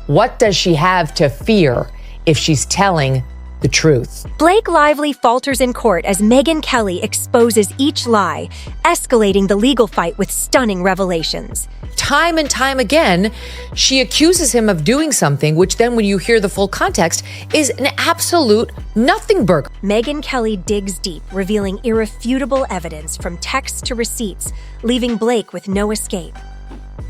What does she have to fear if she's telling the truth? Blake Lively falters in court as Megyn Kelly exposes each lie, escalating the legal fight with stunning revelations. Time and time again, she accuses him of doing something, which then when you hear the full context is an absolute nothing burger. Megyn Kelly digs deep, revealing irrefutable evidence from texts to receipts, leaving Blake with no escape.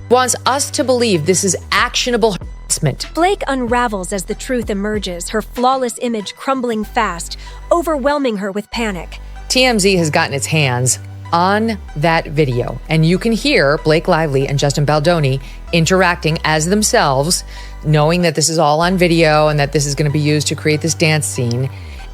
Wants us to believe this is actionable harassment. Blake unravels as the truth emerges, her flawless image crumbling fast, overwhelming her with panic. TMZ has gotten its hands on that video, and you can hear Blake Lively and Justin Baldoni interacting as themselves, knowing that this is all on video and that this is going to be used to create this dance scene.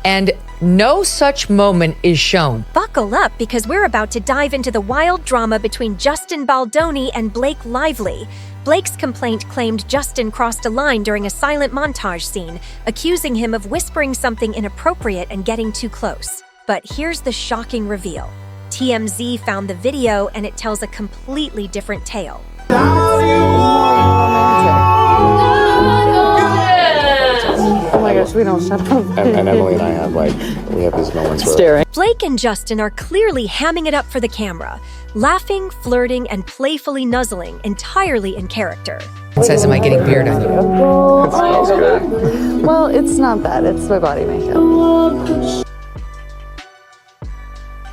And no such moment is shown. Buckle up, because we're about to dive into the wild drama between Justin Baldoni and Blake Lively. Blake's complaint claimed Justin crossed a line during a silent montage scene, accusing him of whispering something inappropriate and getting too close. But here's the shocking reveal. TMZ found the video, and it tells a completely different tale. Oh my gosh, we don't shut up. And Emily and I we have these moments where staring. Blake and Justin are clearly hamming it up for the camera, laughing, flirting, and playfully nuzzling, entirely in character. It says, am I getting beard on you? it smells good. Well, it's not that. It's my body makeup.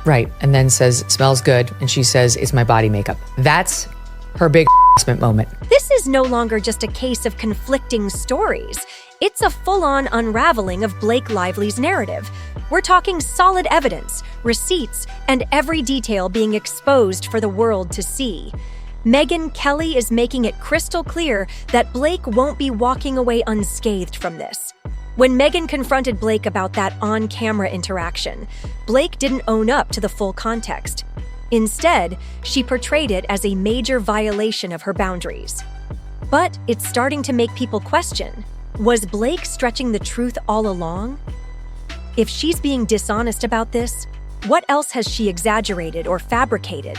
Right, and then says, smells good, and she says, it's my body makeup. That's her big harassment moment. This is no longer just a case of conflicting stories. It's a full-on unraveling of Blake Lively's narrative. We're talking solid evidence, receipts, and every detail being exposed for the world to see. Megyn Kelly is making it crystal clear that Blake won't be walking away unscathed from this. When Megyn confronted Blake about that on-camera interaction, Blake didn't own up to the full context. Instead, she portrayed it as a major violation of her boundaries. But it's starting to make people question, was Blake stretching the truth all along? If she's being dishonest about this, what else has she exaggerated or fabricated?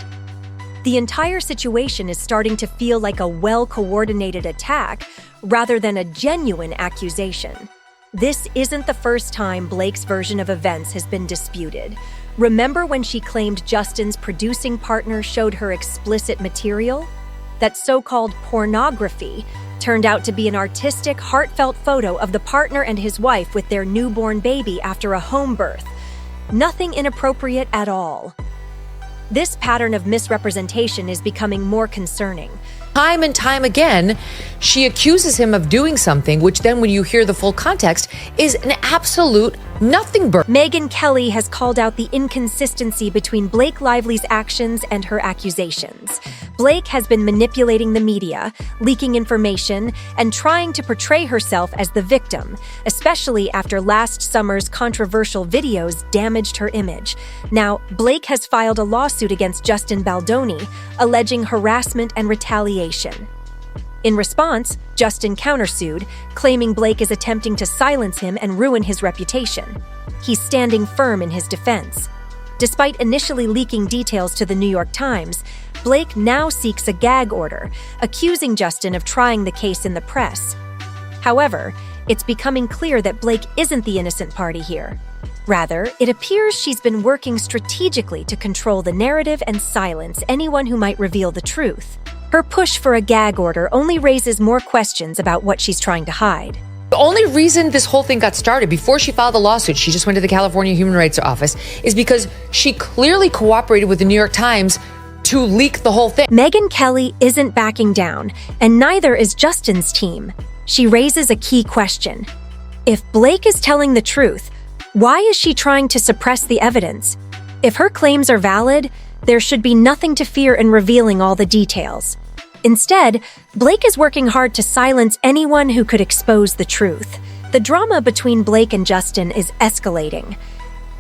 The entire situation is starting to feel like a well-coordinated attack rather than a genuine accusation. This isn't the first time Blake's version of events has been disputed. Remember when she claimed Justin's producing partner showed her explicit material? That so-called pornography turned out to be an artistic, heartfelt photo of the partner and his wife with their newborn baby after a home birth. Nothing inappropriate at all. This pattern of misrepresentation is becoming more concerning. Time and time again, she accuses him of doing something, which then when you hear the full context is an absolute nothing burger. Megyn Kelly has called out the inconsistency between Blake Lively's actions and her accusations. Blake has been manipulating the media, leaking information, and trying to portray herself as the victim, especially after last summer's controversial videos damaged her image. Now, Blake has filed a lawsuit against Justin Baldoni, alleging harassment and retaliation. In response, Justin countersued, claiming Blake is attempting to silence him and ruin his reputation. He's standing firm in his defense. Despite initially leaking details to the New York Times, Blake now seeks a gag order, accusing Justin of trying the case in the press. However, it's becoming clear that Blake isn't the innocent party here. Rather, it appears she's been working strategically to control the narrative and silence anyone who might reveal the truth. Her push for a gag order only raises more questions about what she's trying to hide. The only reason this whole thing got started, before she filed the lawsuit, she just went to the California Human Rights Office, is because she clearly cooperated with the New York Times to leak the whole thing. Megyn Kelly isn't backing down, and neither is Justin's team. She raises a key question. If Blake is telling the truth, why is she trying to suppress the evidence? If her claims are valid, there should be nothing to fear in revealing all the details. Instead, Blake is working hard to silence anyone who could expose the truth. The drama between Blake and Justin is escalating.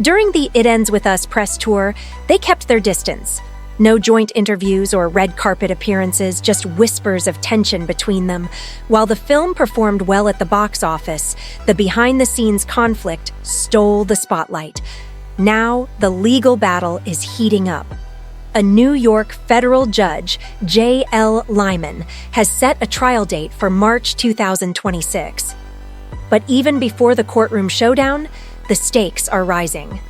During the It Ends With Us press tour, they kept their distance. No joint interviews or red carpet appearances, just whispers of tension between them. While the film performed well at the box office, the behind-the-scenes conflict stole the spotlight. Now, the legal battle is heating up. a New York federal judge, J.L. Lyman, has set a trial date for March 2026. But even before the courtroom showdown, the stakes are rising.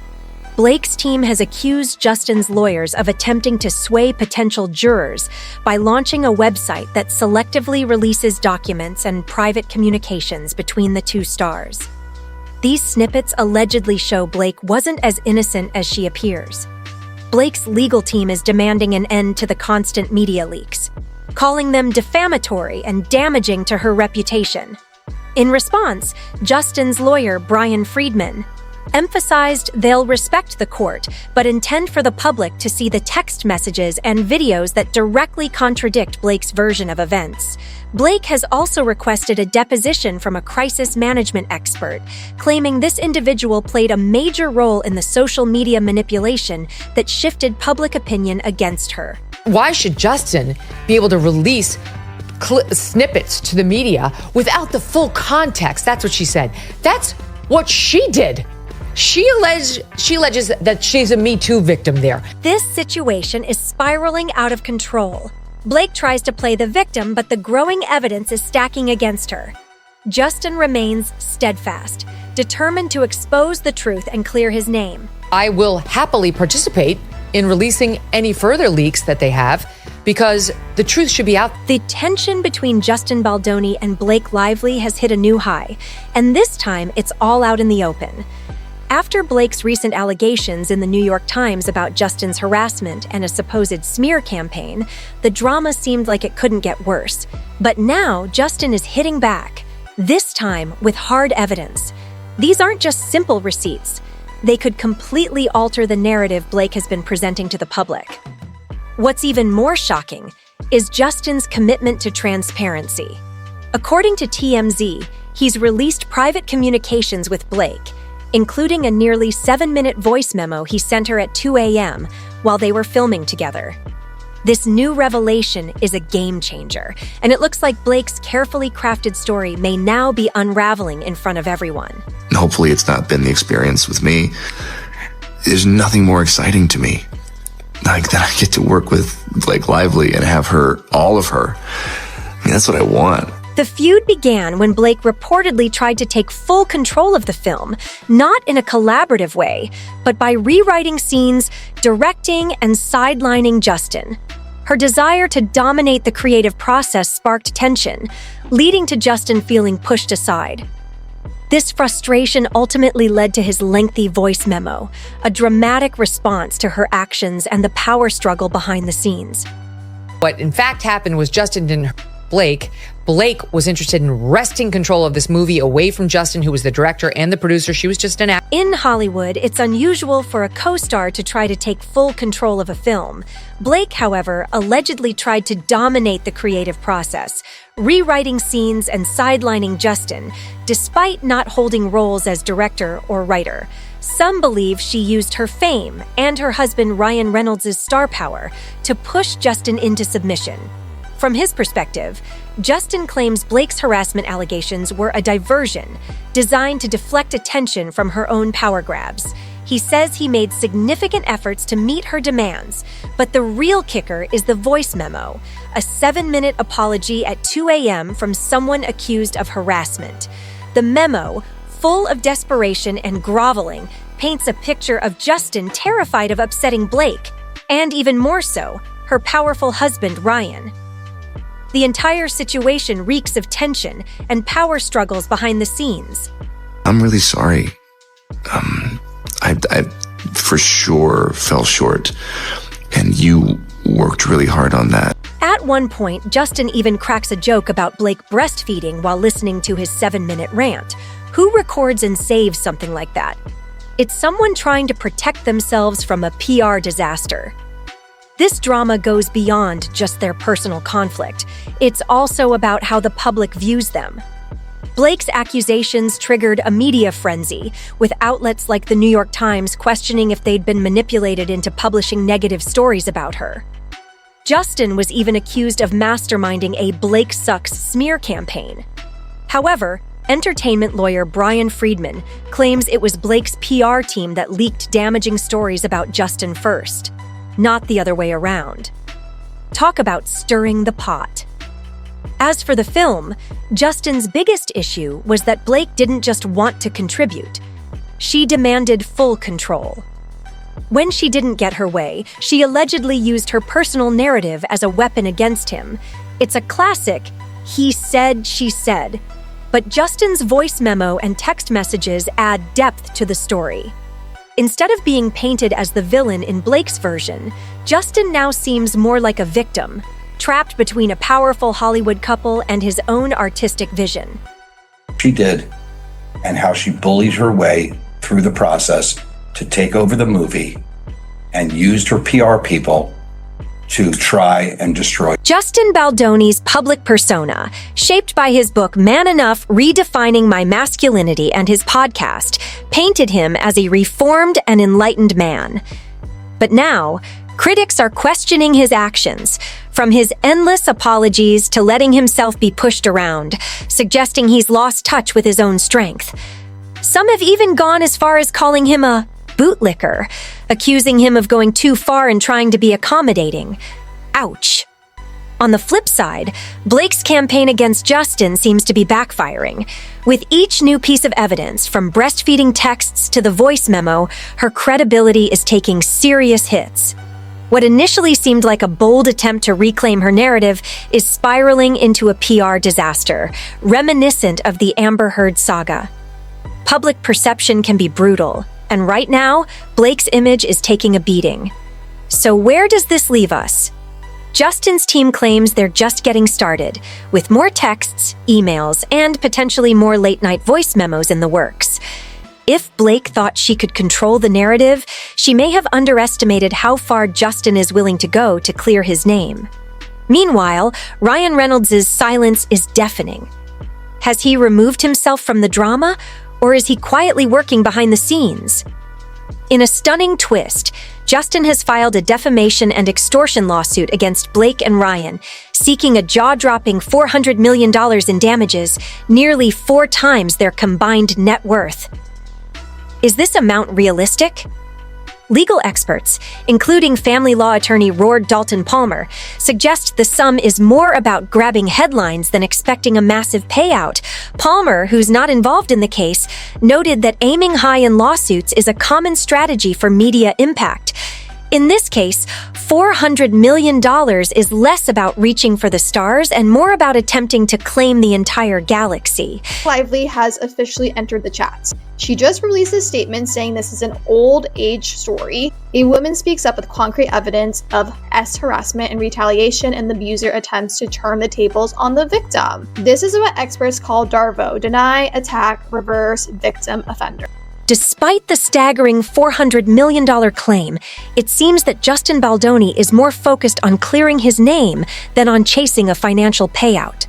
Blake's team has accused Justin's lawyers of attempting to sway potential jurors by launching a website that selectively releases documents and private communications between the two stars. These snippets allegedly show Blake wasn't as innocent as she appears. Blake's legal team is demanding an end to the constant media leaks, calling them defamatory and damaging to her reputation. In response, Justin's lawyer, Brian Friedman, emphasized they'll respect the court, but intend for the public to see the text messages and videos that directly contradict Blake's version of events. Blake has also requested a deposition from a crisis management expert, claiming this individual played a major role in the social media manipulation that shifted public opinion against her. Why should Justin be able to release snippets to the media without the full context? That's what she said. That's what she did. She alleges that she's a Me Too victim there. This situation is spiraling out of control. Blake tries to play the victim, but the growing evidence is stacking against her. Justin remains steadfast, determined to expose the truth and clear his name. I will happily participate in releasing any further leaks that they have, because the truth should be out. The tension between Justin Baldoni and Blake Lively has hit a new high, and this time it's all out in the open. After Blake's recent allegations in the New York Times about Justin's harassment and a supposed smear campaign, the drama seemed like it couldn't get worse. But now Justin is hitting back, this time with hard evidence. These aren't just simple receipts. They could completely alter the narrative Blake has been presenting to the public. What's even more shocking is Justin's commitment to transparency. According to TMZ, he's released private communications with Blake, including a nearly 7-minute voice memo he sent her at 2 a.m. while they were filming together. This new revelation is a game changer, and it looks like Blake's carefully crafted story may now be unraveling in front of everyone. Hopefully it's not been the experience with me. There's nothing more exciting to me like that I get to work with Blake Lively and have her, all of her. I mean, that's what I want. The feud began when Blake reportedly tried to take full control of the film, not in a collaborative way, but by rewriting scenes, directing, and sidelining Justin. Her desire to dominate the creative process sparked tension, leading to Justin feeling pushed aside. This frustration ultimately led to his lengthy voice memo, a dramatic response to her actions and the power struggle behind the scenes. What in fact happened was Justin didn't Blake. Blake was interested in wresting control of this movie away from Justin, who was the director and the producer. She was just an actor. In Hollywood, it's unusual for a co-star to try to take full control of a film. Blake, however, allegedly tried to dominate the creative process, rewriting scenes and sidelining Justin, despite not holding roles as director or writer. Some believe she used her fame and her husband Ryan Reynolds' star power to push Justin into submission. From his perspective, Justin claims Blake's harassment allegations were a diversion designed to deflect attention from her own power grabs. He says he made significant efforts to meet her demands, but the real kicker is the voice memo, a 7-minute apology at 2 a.m. from someone accused of harassment. The memo, full of desperation and groveling, paints a picture of Justin terrified of upsetting Blake, and even more so, her powerful husband, Ryan. The entire situation reeks of tension and power struggles behind the scenes. I'm really sorry. I for sure fell short, and you worked really hard on that. At one point, Justin even cracks a joke about Blake breastfeeding while listening to his 7-minute rant. Who records and saves something like that? It's someone trying to protect themselves from a PR disaster. This drama goes beyond just their personal conflict. It's also about how the public views them. Blake's accusations triggered a media frenzy, with outlets like the New York Times questioning if they'd been manipulated into publishing negative stories about her. Justin was even accused of masterminding a Blake Sucks smear campaign. However, entertainment lawyer Brian Friedman claims it was Blake's PR team that leaked damaging stories about Justin first. not the other way around. Talk about stirring the pot. As for the film, Justin's biggest issue was that Blake didn't just want to contribute. She demanded full control. When she didn't get her way, she allegedly used her personal narrative as a weapon against him. It's a classic, he said, she said. But Justin's voice memo and text messages add depth to the story. Instead of being painted as the villain in Blake's version, Justin now seems more like a victim, trapped between a powerful Hollywood couple and his own artistic vision. She did, and how she bullied her way through the process to take over the movie and used her PR people to try and destroy. Justin Baldoni's public persona, shaped by his book Man Enough, Redefining My Masculinity, and his podcast, painted him as a reformed and enlightened man. But now, critics are questioning his actions, from his endless apologies to letting himself be pushed around, suggesting he's lost touch with his own strength. Some have even gone as far as calling him a bootlicker, accusing him of going too far and trying to be accommodating. Ouch. On the flip side, Blake's campaign against Justin seems to be backfiring. With each new piece of evidence, from breastfeeding texts to the voice memo, her credibility is taking serious hits. What initially seemed like a bold attempt to reclaim her narrative is spiraling into a PR disaster, reminiscent of the Amber Heard saga. Public perception can be brutal, and right now, Blake's image is taking a beating. So where does this leave us? Justin's team claims they're just getting started, with more texts, emails, and potentially more late-night voice memos in the works. If Blake thought she could control the narrative, she may have underestimated how far Justin is willing to go to clear his name. Meanwhile, Ryan Reynolds' silence is deafening. Has he removed himself from the drama, or is he quietly working behind the scenes? In a stunning twist, Justin has filed a defamation and extortion lawsuit against Blake and Ryan, seeking a jaw-dropping $400 million in damages, nearly 4 times their combined net worth. Is this amount realistic? Legal experts, including family law attorney Roard Dalton Palmer, suggest the sum is more about grabbing headlines than expecting a massive payout. Palmer, who's not involved in the case, noted that aiming high in lawsuits is a common strategy for media impact. In this case, $400 million is less about reaching for the stars and more about attempting to claim the entire galaxy. Lively has officially entered the chats. She just released a statement saying this is an old age story. A woman speaks up with concrete evidence of harassment and retaliation, and the abuser attempts to turn the tables on the victim. This is what experts call DARVO, deny, attack, reverse, victim, offender. Despite the staggering $400 million claim, it seems that Justin Baldoni is more focused on clearing his name than on chasing a financial payout.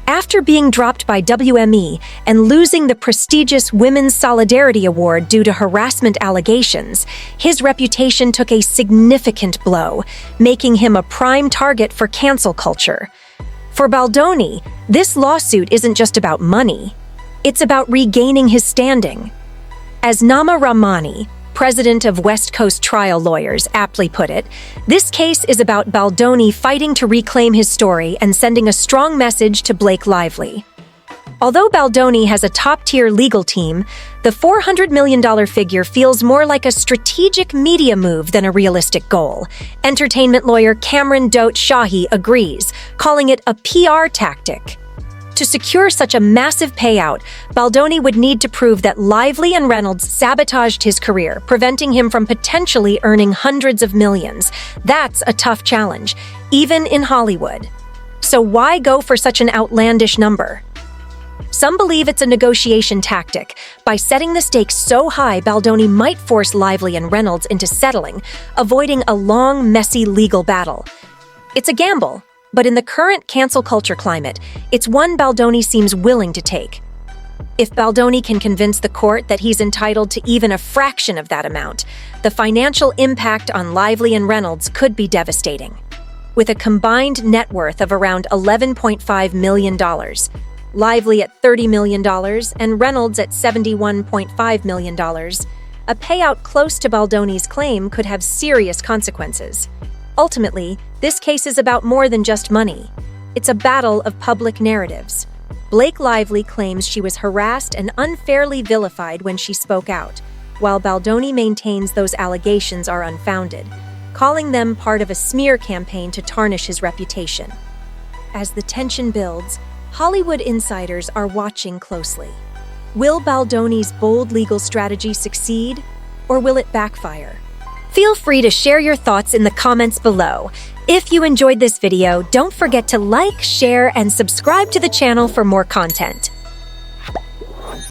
After being dropped by WME and losing the prestigious Women's Solidarity Award due to harassment allegations, his reputation took a significant blow, making him a prime target for cancel culture. For Baldoni, this lawsuit isn't just about money. It's about regaining his standing. As Nama Rahmani, president of West Coast Trial Lawyers, aptly put it, this case is about Baldoni fighting to reclaim his story and sending a strong message to Blake Lively. Although Baldoni has a top-tier legal team, the $400 million figure feels more like a strategic media move than a realistic goal. Entertainment lawyer Cameron Doat Shahi agrees, calling it a PR tactic. To secure such a massive payout, Baldoni would need to prove that Lively and Reynolds sabotaged his career, preventing him from potentially earning hundreds of millions. That's a tough challenge, even in Hollywood. So why go for such an outlandish number? Some believe it's a negotiation tactic. By setting the stakes so high, Baldoni might force Lively and Reynolds into settling, avoiding a long, messy legal battle. It's a gamble. But in the current cancel culture climate, it's one Baldoni seems willing to take. If Baldoni can convince the court that he's entitled to even a fraction of that amount, the financial impact on Lively and Reynolds could be devastating. With a combined net worth of around $11.5 million, Lively at $30 million and Reynolds at $71.5 million, a payout close to Baldoni's claim could have serious consequences. Ultimately, this case is about more than just money. It's a battle of public narratives. Blake Lively claims she was harassed and unfairly vilified when she spoke out, while Baldoni maintains those allegations are unfounded, calling them part of a smear campaign to tarnish his reputation. As the tension builds, Hollywood insiders are watching closely. Will Baldoni's bold legal strategy succeed, or will it backfire? Feel free to share your thoughts in the comments below. If you enjoyed this video, don't forget to like, share, and subscribe to the channel for more content.